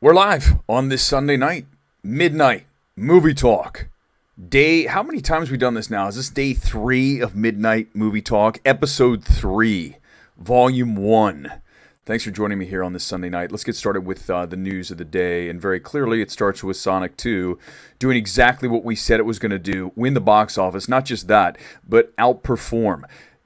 We're live on this Sunday night, midnight movie talk. How many times have we done this now? Is this day 3 of Midnight Movie Talk, episode 3, volume 1? Thanks for joining me here on this Sunday night. Let's get started with the news of the day. And very clearly, it starts with Sonic 2 doing exactly what we said it was going to do, win the box office. Not just that, but outperform.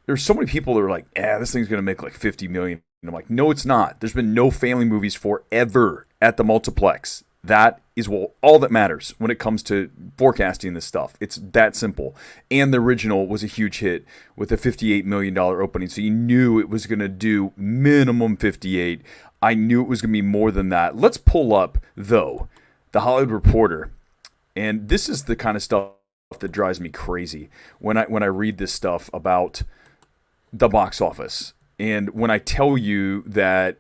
There's so many people that are like, this thing's going to make like 50 million. And I'm like, no, it's not. There's been no family movies forever at the multiplex. That is all that matters when it comes to forecasting this stuff. It's that simple. And the original was a huge hit with a $58 million opening. So you knew it was going to do minimum 58. I knew it was going to be more than that. Let's pull up, though, the Hollywood Reporter. And this is the kind of stuff that drives me crazy when I read this stuff about the box office. And when I tell you that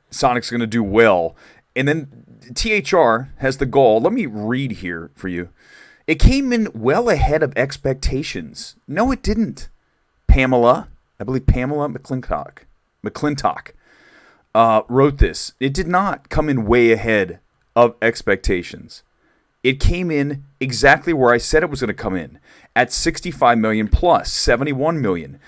Sonic's going to do well, and then THR has the gall. Let me read here for you. It came in well ahead of expectations. No, it didn't. I believe Pamela McClintock, wrote this. It did not come in way ahead of expectations. It came in exactly where I said it was going to come in, at 65 million plus 71 million.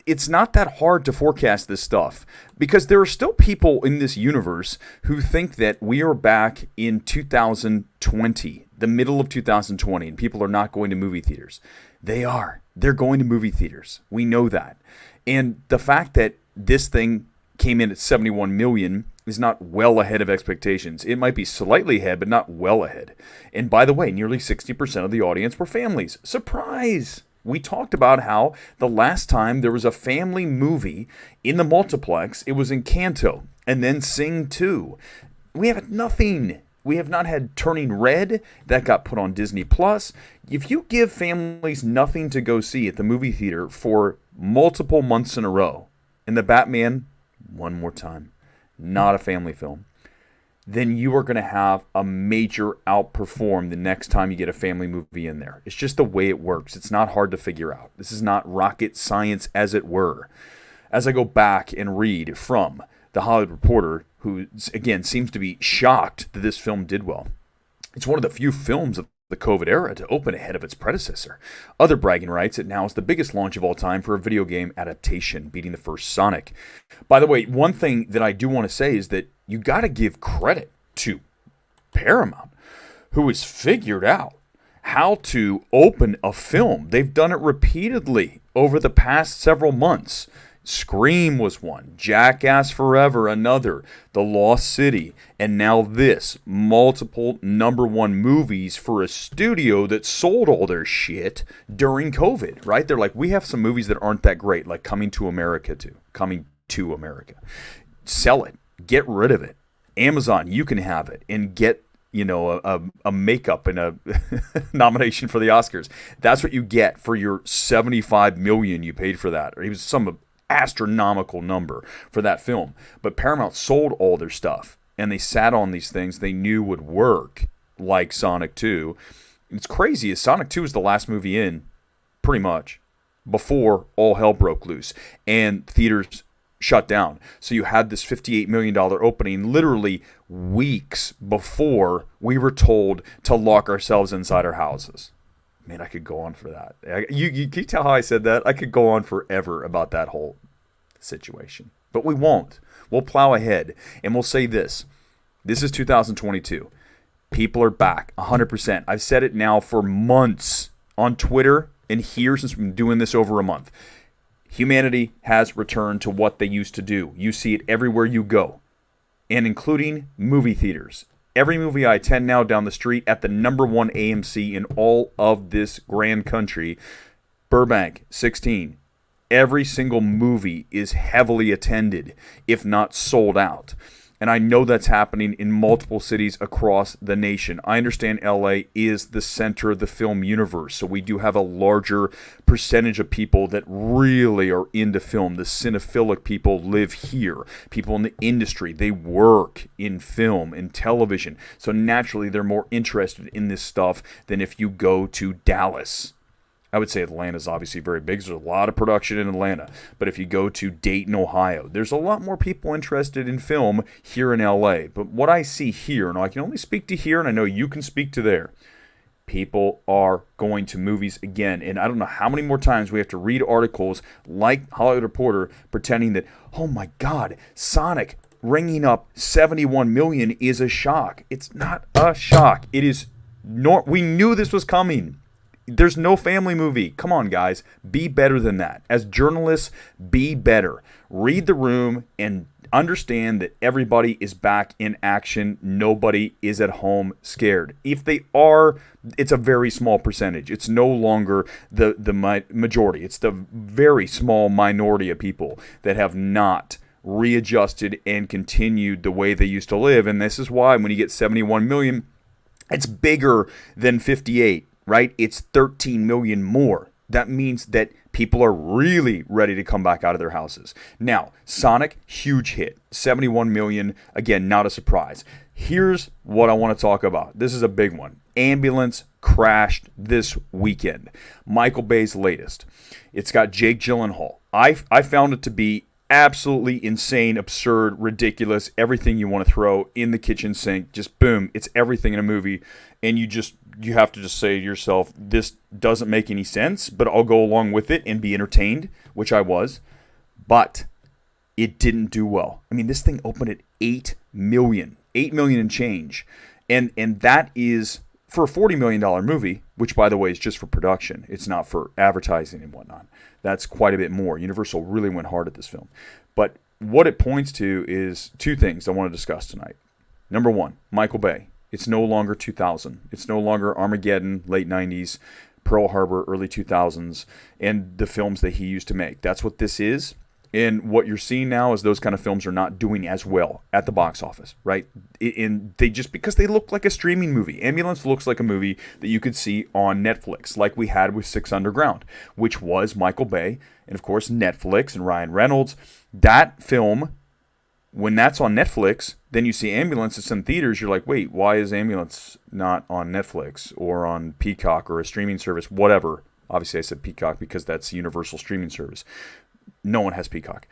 It's not that hard to forecast this stuff because there are still people in this universe who think that we are back in 2020, the middle of 2020, and people are not going to movie theaters. They are. They're going to movie theaters. We know that. And the fact that this thing came in at 71 million is not well ahead of expectations. It might be slightly ahead, but not well ahead. And by the way, nearly 60% of the audience were families. Surprise! We talked about how the last time there was a family movie in the multiplex, it was Encanto, and then Sing 2. We have nothing. We have not had Turning Red. That got put on Disney+. If you give families nothing to go see at the movie theater for multiple months in a row, and The Batman, one more time, not a family film, then you are going to have a major outperform the next time you get a family movie in there. It's just the way it works. It's not hard to figure out. This is not rocket science, as it were. As I go back and read from the Hollywood Reporter, who, again, seems to be shocked that this film did well. It's one of the few films of the COVID era to open ahead of its predecessor. Other bragging rights, it now is the biggest launch of all time for a video game adaptation, beating the first Sonic. By the way, one thing that I do want to say is that you got to give credit to Paramount, who has figured out how to open a film. They've done it repeatedly over the past several months. Scream was one, Jackass Forever another, The Lost City, and now this. Multiple #1 movies for a studio that sold all their shit during COVID, right? They're like, we have some movies that aren't that great, like Coming to America. Sell it. Get rid of it. Amazon, you can have it and get, a makeup and a nomination for the Oscars. That's what you get for your 75 million you paid for that. Or it was some astronomical number for that film. But Paramount sold all their stuff and they sat on these things they knew would work, like Sonic 2. It's crazy. Sonic 2 is the last movie in, pretty much, before all hell broke loose and theaters shut down. So you had this $58 million opening literally weeks before we were told to lock ourselves inside our houses. Man, I could go on for that. You can tell how I said that? I could go on forever about that whole situation. But we won't. We'll plow ahead. And we'll say this. This is 2022. People are back 100%. I've said it now for months on Twitter and here since we've been doing this over a month. Humanity has returned to what they used to do. You see it everywhere you go, and including movie theaters. Every movie I attend now down the street at the #1 AMC in all of this grand country, Burbank, 16. Every single movie is heavily attended, if not sold out. And I know that's happening in multiple cities across the nation. I understand LA is the center of the film universe, so we do have a larger percentage of people that really are into film. The cinephilic people live here. People in the industry, they work in film and television. So naturally, they're more interested in this stuff than if you go to Dallas I would say Atlanta's obviously very big. There's a lot of production in Atlanta. But if you go to Dayton, Ohio, there's a lot more people interested in film here in LA. But what I see here, and I can only speak to here, and I know you can speak to there, people are going to movies again. And I don't know how many more times we have to read articles like Hollywood Reporter pretending that, oh my God, Sonic ringing up 71 million is a shock. It's not a shock. It is we knew this was coming. There's no family movie. Come on, guys. Be better than that. As journalists, be better. Read the room and understand that everybody is back in action. Nobody is at home scared. If they are, it's a very small percentage. It's no longer the majority. It's the very small minority of people that have not readjusted and continued the way they used to live. And this is why when you get 71 million, it's bigger than 58. Right? It's 13 million more. That means that people are really ready to come back out of their houses. Now, Sonic, huge hit. 71 million, again, not a surprise. Here's what I want to talk about. This is a big one. Ambulance crashed this weekend. Michael Bay's latest. It's got Jake Gyllenhaal. I found it to be absolutely insane, absurd, ridiculous, everything you want to throw in the kitchen sink. Just boom, it's everything in a movie. And you have to just say to yourself, this doesn't make any sense, but I'll go along with it and be entertained, which I was. But it didn't do well. I mean, this thing opened at 8 million and change. And that is, for a $40 million movie, which, by the way, is just for production. It's not for advertising and whatnot. That's quite a bit more. Universal really went hard at this film. But what it points to is two things I want to discuss tonight. Number one, Michael Bay. It's no longer 2000. It's no longer Armageddon, late 90s, Pearl Harbor, early 2000s, and the films that he used to make. That's what this is. And what you're seeing now is those kind of films are not doing as well at the box office, right? And they just, because they look like a streaming movie. Ambulance looks like a movie that you could see on Netflix, like we had with Six Underground, which was Michael Bay, and of course Netflix and Ryan Reynolds. That film, when that's on Netflix, then you see Ambulance, it's in theaters, you're like, wait, why is Ambulance not on Netflix or on Peacock or a streaming service, whatever. Obviously I said Peacock because that's Universal streaming service. No one has Peacock.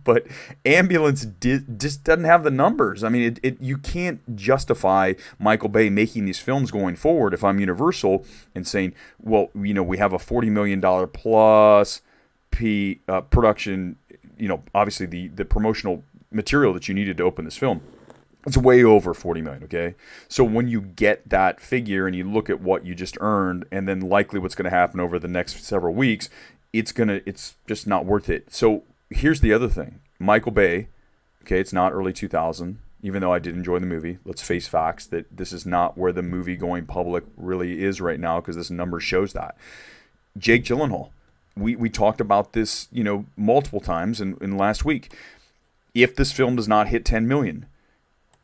But Ambulance just doesn't have the numbers. I mean, you can't justify Michael Bay making these films going forward if I'm Universal and saying, well, we have a $40 million plus production, obviously the promotional material that you needed to open this film. It's way over 40 million, okay? So when you get that figure and you look at what you just earned and then likely what's going to happen over the next several weeks, it's just not worth it. So here's the other thing. Michael Bay, okay, it's not early 2000, even though I did enjoy the movie. Let's face facts that this is not where the movie going public really is right now because this number shows that. Jake Gyllenhaal, we talked about this, multiple times in last week. If this film does not hit 10 million,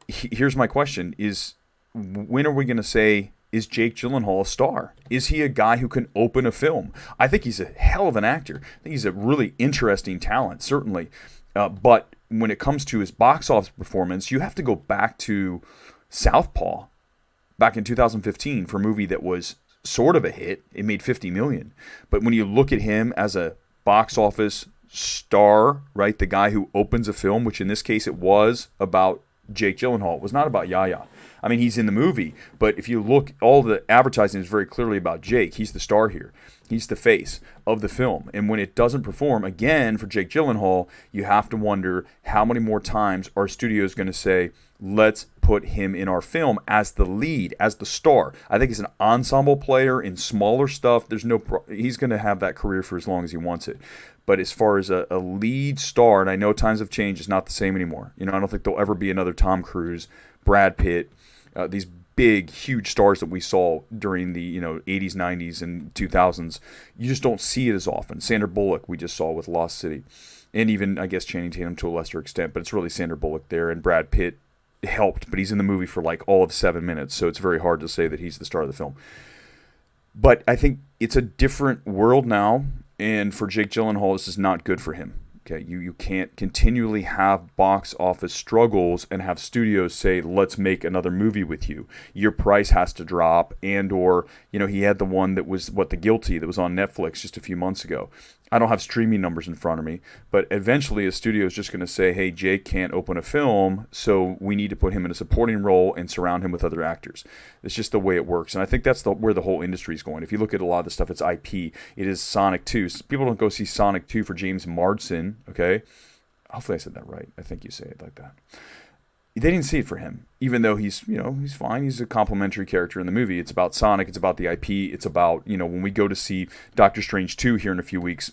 here's my question is, when are we going to say, is Jake Gyllenhaal a star? Is he a guy who can open a film? I think he's a hell of an actor. I think he's a really interesting talent, certainly. But when it comes to his box office performance, you have to go back to Southpaw back in 2015 for a movie that was sort of a hit. It made 50 million. But when you look at him as a box office star, right, the guy who opens a film, which in this case it was about Jake Gyllenhaal. It was not about Yahya. I mean, he's in the movie, but if you look, all the advertising is very clearly about Jake. He's the star here. He's the face of the film. And when it doesn't perform, again, for Jake Gyllenhaal, you have to wonder how many more times our studio is going to say, let's put him in our film as the lead, as the star. I think he's an ensemble player in smaller stuff. He's going to have that career for as long as he wants it. But as far as a lead star, and I know times have changed, it's not the same anymore. I don't think there'll ever be another Tom Cruise, Brad Pitt, these big, huge stars that we saw during the 80s, 90s, and 2000s. You just don't see it as often. Sandra Bullock we just saw with Lost City. And even, I guess, Channing Tatum to a lesser extent. But it's really Sandra Bullock there. And Brad Pitt helped, but he's in the movie for like all of 7 minutes. So it's very hard to say that he's the star of the film. But I think it's a different world now. And for Jake Gyllenhaal, this is not good for him. Okay, you can't continually have box office struggles and have studios say, let's make another movie with you. Your price has to drop, and or, he had the one that was, The Guilty, that was on Netflix just a few months ago. I don't have streaming numbers in front of me, but eventually a studio is just going to say, hey, Jake can't open a film, so we need to put him in a supporting role and surround him with other actors. It's just the way it works, and I think that's where the whole industry is going. If you look at a lot of the stuff, it's IP. It is Sonic 2. People don't go see Sonic 2 for James Marsden, okay? Hopefully I said that right. I think you say it like that. They didn't see it for him, even though he's fine. He's a complimentary character in the movie. It's about Sonic. It's about the IP. It's about, when we go to see Doctor Strange 2 here in a few weeks,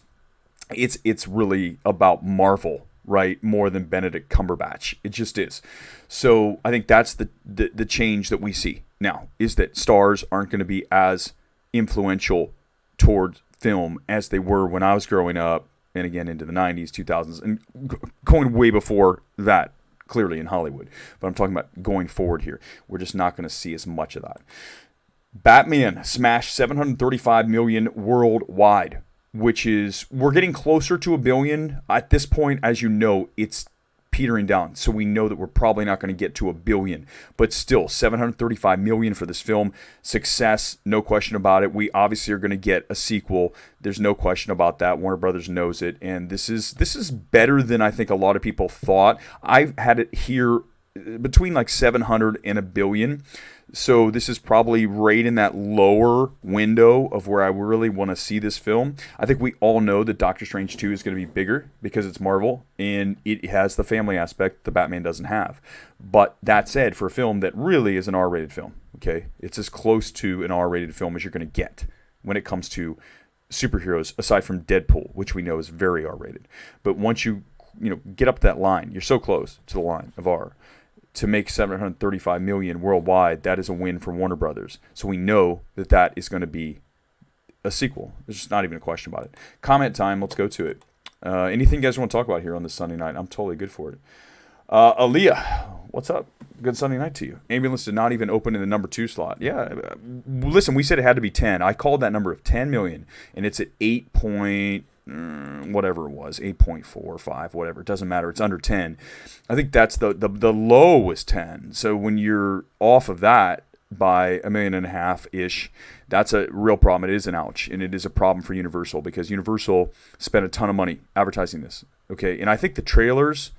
it's really about Marvel, right? More than Benedict Cumberbatch. It just is. So I think that's the change that we see now, is that stars aren't going to be as influential toward film as they were when I was growing up, and again into the 90s, 2000s, and going way before that. Clearly in Hollywood, but I'm talking about going forward here. We're just not going to see as much of that. Batman smashed $735 million worldwide, which is, we're getting closer to $1 billion at this point. As you know, it's petering down, so we know that we're probably not going to get to $1 billion, but still $735 million for this film. Success, no question about it. We obviously are going to get a sequel. There's no question about that. Warner Brothers knows it, and this is better than I think a lot of people thought. I've had it here between like 700 and $1 billion. So this is probably right in that lower window of where I really want to see this film. I think we all know that Doctor Strange 2 is going to be bigger because it's Marvel, and it has the family aspect the Batman doesn't have. But that said, for a film that really is an R-rated film, okay, it's as close to an R-rated film as you're going to get when it comes to superheroes, aside from Deadpool, which we know is very R-rated. But once you get up that line, you're so close to the line of R. To make $735 million worldwide, that is a win for Warner Brothers. So we know that is going to be a sequel. There's just not even a question about it. Comment time. Let's go to it. Anything you guys want to talk about here on this Sunday night? I'm totally good for it. Aaliyah, what's up? Good Sunday night to you. Ambulance did not even open in the number 2 slot. Yeah, listen, we said it had to be 10. I called that number of 10 million, and it's at 8 point... whatever it was, 8.45, whatever, it doesn't matter, it's under 10. I think that's the low was 10. So when you're off of that by $1.5 million ish, that's a real problem. It is an ouch, and it is a problem for Universal, because Universal spent a ton of money advertising this, okay? And I think the trailers,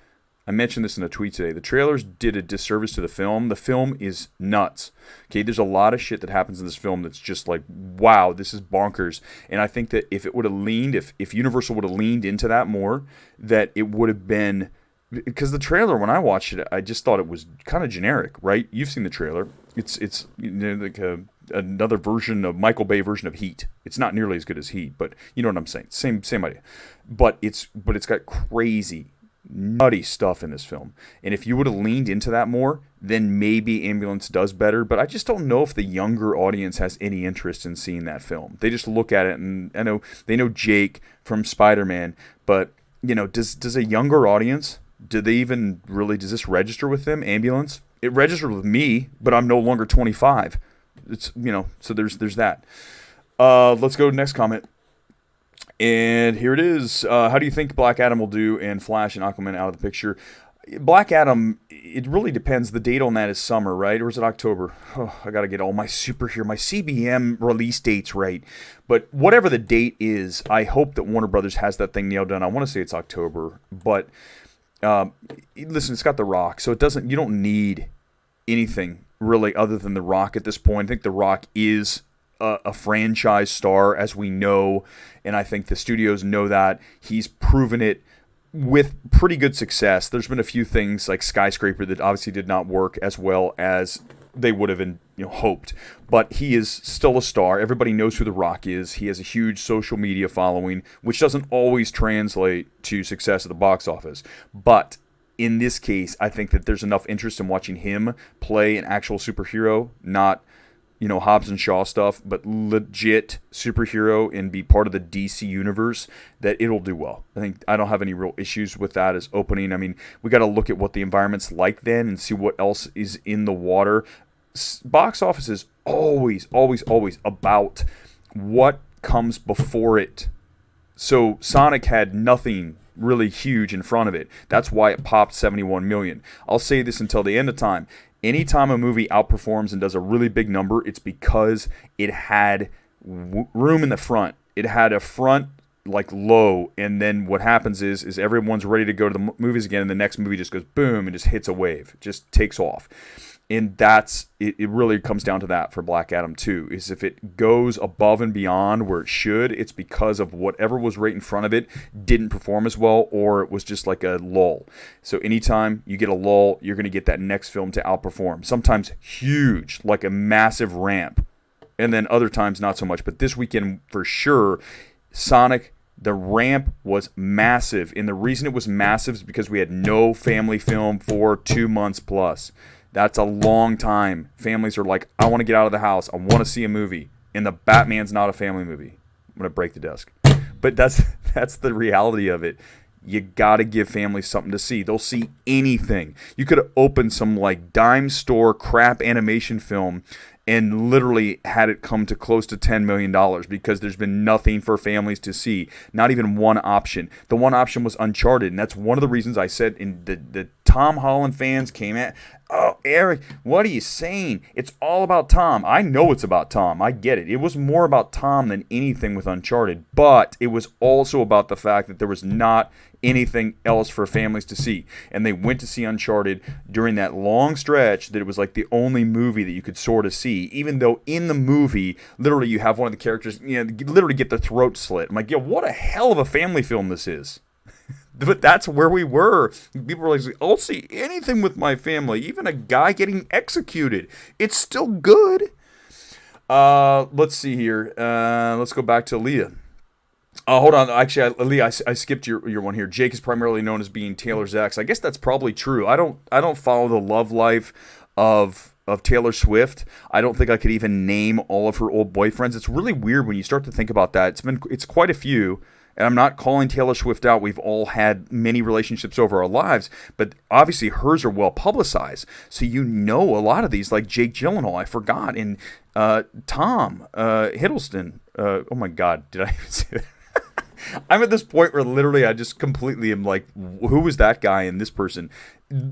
I mentioned this in a tweet today, the trailers did a disservice to the film. The film is nuts. Okay, there's a lot of shit that happens in this film that's just like, wow, this is bonkers. And I think that if it would have leaned, if Universal would have leaned into that more, that it would have been, because the trailer, when I watched it, I just thought it was kind of generic, right? You've seen the trailer. It's like another version of Michael Bay version of Heat. It's not nearly as good as Heat, but you know what I'm saying. Same idea. But it's got crazy, nutty stuff in this film, and if you would have leaned into that more, then maybe Ambulance does better. But I just don't know if the younger audience has any interest in seeing that film. They just look at it, and I know they know Jake from Spider-Man, but does a younger audience, does this register with them? Ambulance, it registered with me, but I'm no longer 25. It's so there's that. Let's go to the next comment. And here it is. How do you think Black Adam will do, and Flash and Aquaman out of the picture? Black Adam, it really depends. The date on that is summer, right? Or is it October? Oh, I got to get all my CBM release dates right. But whatever the date is, I hope that Warner Brothers has that thing nailed down. I want to say it's October. But listen, it's got The Rock, so you don't need anything really other than The Rock at this point. I think The Rock is a franchise star, as we know, and I think the studios know that. He's proven it with pretty good success. There's been a few things like Skyscraper that obviously did not work as well as they would have hoped, but he is still a star. Everybody knows who The Rock is. He has a huge social media following, which doesn't always translate to success at the box office, but in this case, I think that there's enough interest in watching him play an actual superhero, not Hobbs and Shaw stuff, but legit superhero and be part of the DC universe, that it'll do well. I don't have any real issues with that as opening. I mean, we got to look at what the environment's like then and see what else is in the water. Box office is always about what comes before it. So Sonic had nothing really huge in front of it. That's why it popped 71 million. I'll say this until the end of time. Anytime a movie outperforms and does a really big number, it's because it had room in the front. It had a front like low, and then what happens is everyone's ready to go to the movies again, and the next movie just goes boom and just hits a wave. It just takes off. And that's it. It really comes down to that for Black Adam 2, is if it goes above and beyond where it should, it's because of whatever was right in front of it didn't perform as well, or it was just like a lull. So anytime you get a lull, you're going to get that next film to outperform. Sometimes huge, like a massive ramp, and then other times not so much. But this weekend for sure, Sonic, the ramp was massive. And the reason it was massive is because we had no family film for 2 months plus. That's a long time. Families are like, I want to get out of the house. I want to see a movie. And the Batman's not a family movie. I'm going to break the desk. But that's the reality of it. You got to give families something to see. They'll see anything. You could have opened some like dime store crap animation film and literally had it come to close to $10 million because there's been nothing for families to see. Not even one option. The one option was Uncharted, and that's one of the reasons I said in the Tom Holland fans came at, oh, Eric, what are you saying? It's all about Tom. I know it's about Tom. I get it. It was more about Tom than anything with Uncharted, but it was also about the fact that there was not anything else for families to see. And they went to see Uncharted during that long stretch that it was like the only movie that you could sort of see, even though in the movie, literally you have one of the characters, literally get the throat slit. I'm like, yo, what a hell of a family film this is. But that's where we were. People were like, I'll see anything with my family, even a guy getting executed. It's still good. Let's see here. Let's go back to Leah. Hold on. Actually, Leah, I skipped your one here. Jake is primarily known as being Taylor's ex. I guess that's probably true. I don't follow the love life of Taylor Swift. I don't think I could even name all of her old boyfriends. It's really weird when you start to think about that. It's quite a few. And I'm not calling Taylor Swift out. We've all had many relationships over our lives, but obviously hers are well publicized. So a lot of these, like Jake Gyllenhaal, I forgot, and Tom Hiddleston. Oh my God, did I even say that? I'm at this point where literally I just completely am like, who was that guy and this person?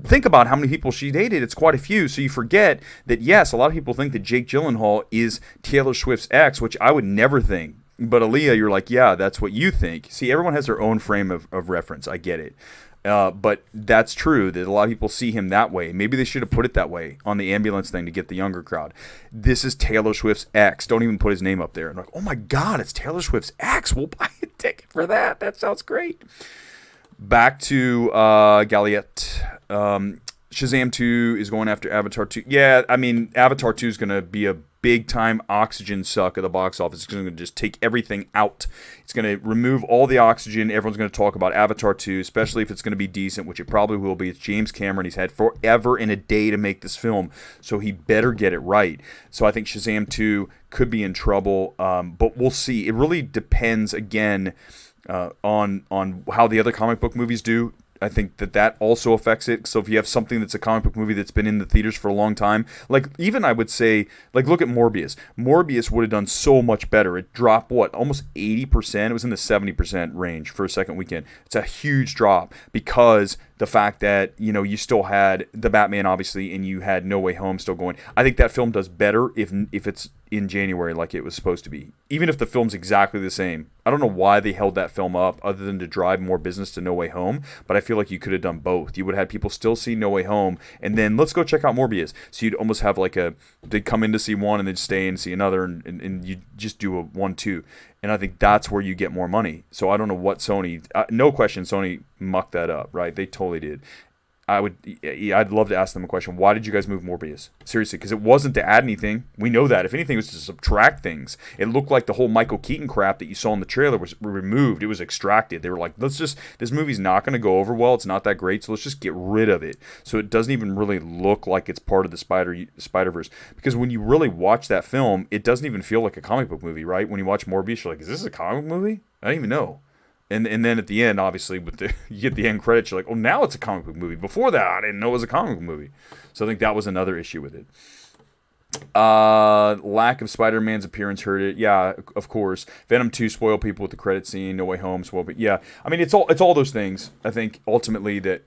Think about how many people she dated. It's quite a few. So you forget that, yes, a lot of people think that Jake Gyllenhaal is Taylor Swift's ex, which I would never think. But Aaliyah, you're like, yeah, that's what you think. See, everyone has their own frame of reference. I get it. But that's true that a lot of people see him that way. Maybe they should have put it that way on the ambulance thing to get the younger crowd. This is Taylor Swift's ex. Don't even put his name up there. I'm like, oh my God, it's Taylor Swift's ex. We'll buy a ticket for that. That sounds great. Back to Galliette. Shazam 2 is going after Avatar 2. Yeah, I mean, Avatar 2 is going to be a big-time oxygen suck at the box office. It's going to just take everything out. It's going to remove all the oxygen. Everyone's going to talk about Avatar 2, especially if it's going to be decent, which it probably will be. It's James Cameron. He's had forever and a day to make this film, so he better get it right. So I think Shazam 2 could be in trouble, but we'll see. It really depends, again, on how the other comic book movies do. I think that also affects it. So if you have something that's a comic book movie that's been in the theaters for a long time, like even I would say, like look at Morbius. Morbius would have done so much better. It dropped, almost 80%? It was in the 70% range for a second weekend. It's a huge drop because the fact that, you still had the Batman, obviously, and you had No Way Home still going. I think that film does better if it's in January like it was supposed to be. Even if the film's exactly the same. I don't know why they held that film up other than to drive more business to No Way Home, but I feel like you could have done both. You would have had people still see No Way Home, and then let's go check out Morbius. So you'd almost have like they'd come in to see one and they'd stay and see another, and you just do a 1-2. And I think that's where you get more money. So I don't know what Sony, no question, Sony mucked that up, right? They totally did. I'd love to ask them a question. Why did you guys move Morbius? Seriously, because it wasn't to add anything. We know that. If anything, it was to subtract things. It looked like the whole Michael Keaton crap that you saw in the trailer was removed. It was extracted. They were like, this movie's not going to go over well. It's not that great, so let's just get rid of it. So it doesn't even really look like it's part of the Spider-Verse. Because when you really watch that film, it doesn't even feel like a comic book movie, right? When you watch Morbius, you're like, is this a comic book movie? I don't even know. And then at the end, obviously, you get the end credits, you're like, oh, now it's a comic book movie. Before that, I didn't know it was a comic book movie. So I think that was another issue with it. Lack of Spider-Man's appearance hurt it. Yeah, of course. Venom 2 spoiled people with the credit scene. No Way Home spoiled. But yeah, I mean, it's all those things. I think ultimately that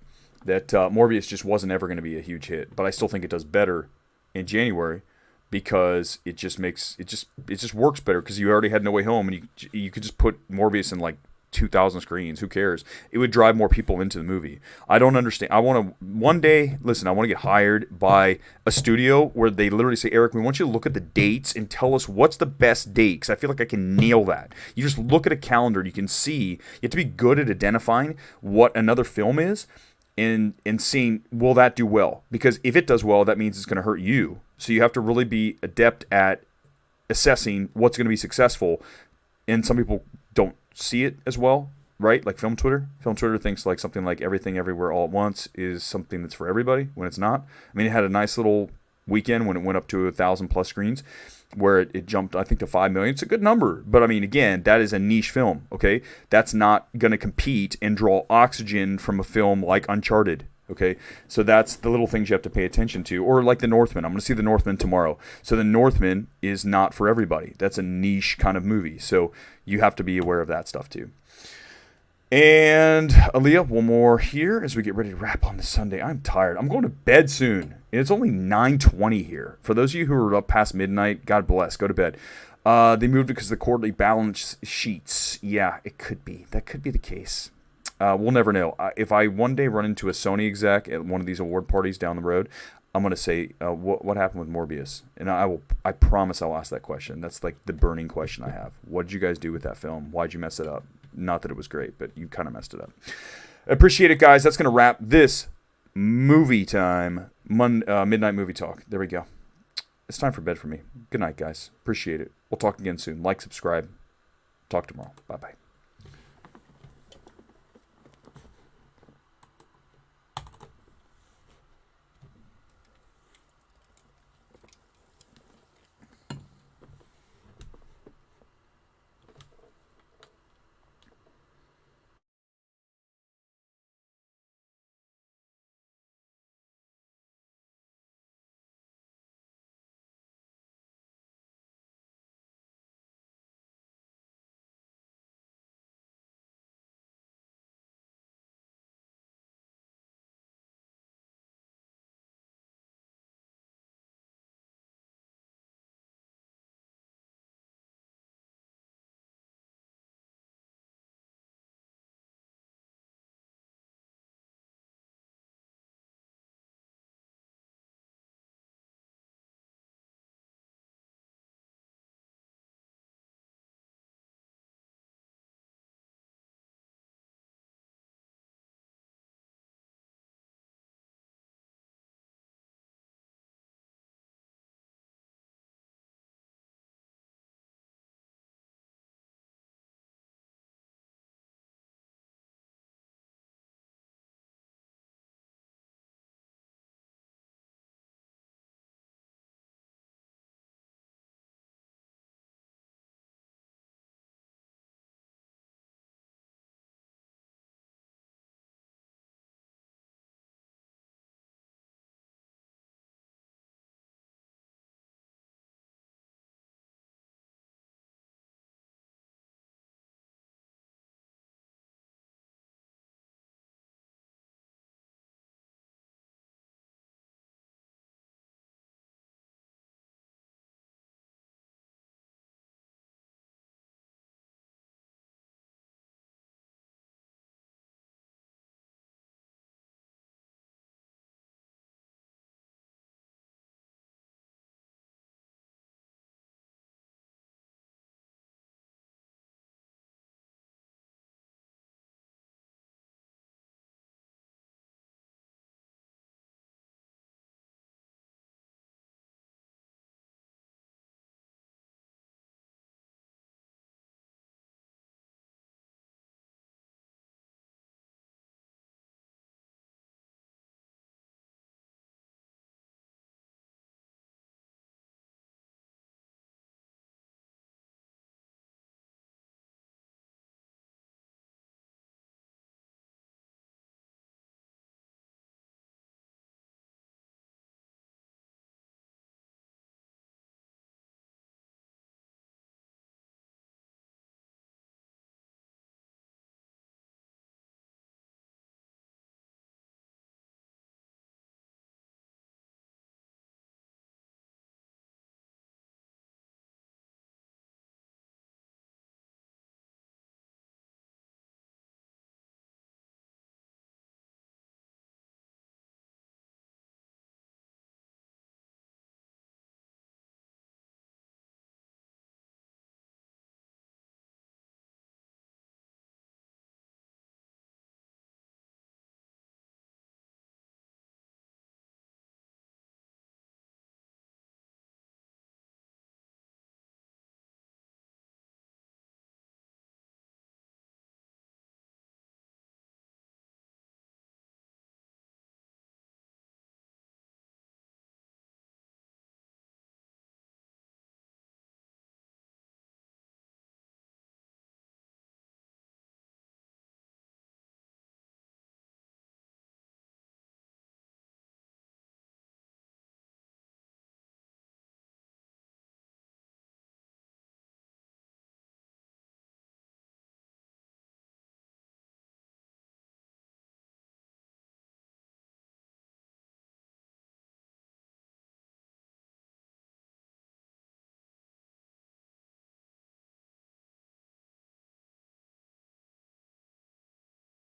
Morbius just wasn't ever going to be a huge hit. But I still think it does better in January because it just works better because you already had No Way Home and you could just put Morbius in like 2,000 screens. Who cares? It would drive more people into the movie. I don't understand. I want to one day, listen, I want to get hired by a studio where they literally say, Eric, we want you to look at the dates and tell us what's the best date, because I feel like I can nail that. You just look at a calendar, you can see, you have to be good at identifying what another film is and seeing, will that do well? Because if it does well, that means it's going to hurt you. So you have to really be adept at assessing what's going to be successful. And some people don't see it as well, right? Like Film Twitter. Film Twitter thinks like something like Everything Everywhere All at Once is something that's for everybody when it's not. I mean, it had a nice little weekend when it went up to 1,000+ screens where it jumped, I think, to 5 million. It's a good number. But I mean, again, that is a niche film, okay? That's not going to compete and draw oxygen from a film like Uncharted. Okay, so that's the little things you have to pay attention to. Or like The Northman. I'm going to see The Northman tomorrow. So The Northman is not for everybody. That's a niche kind of movie. So you have to be aware of that stuff too. And Aaliyah, one more here as we get ready to wrap on this Sunday. I'm tired. I'm going to bed soon. It's only 9:20 here. For those of you who are up past midnight, God bless. Go to bed. They moved it because of the quarterly balance sheets. Yeah, it could be. That could be the case. We'll never know. If I one day run into a Sony exec at one of these award parties down the road, I'm going to say, what happened with Morbius? And I promise I'll ask that question. That's like the burning question I have. What did you guys do with that film? Why'd you mess it up? Not that it was great, but you kind of messed it up. Appreciate it, guys. That's going to wrap this movie time, midnight movie talk. There we go. It's time for bed for me. Good night, guys. Appreciate it. We'll talk again soon. Like, subscribe. Talk tomorrow. Bye-bye.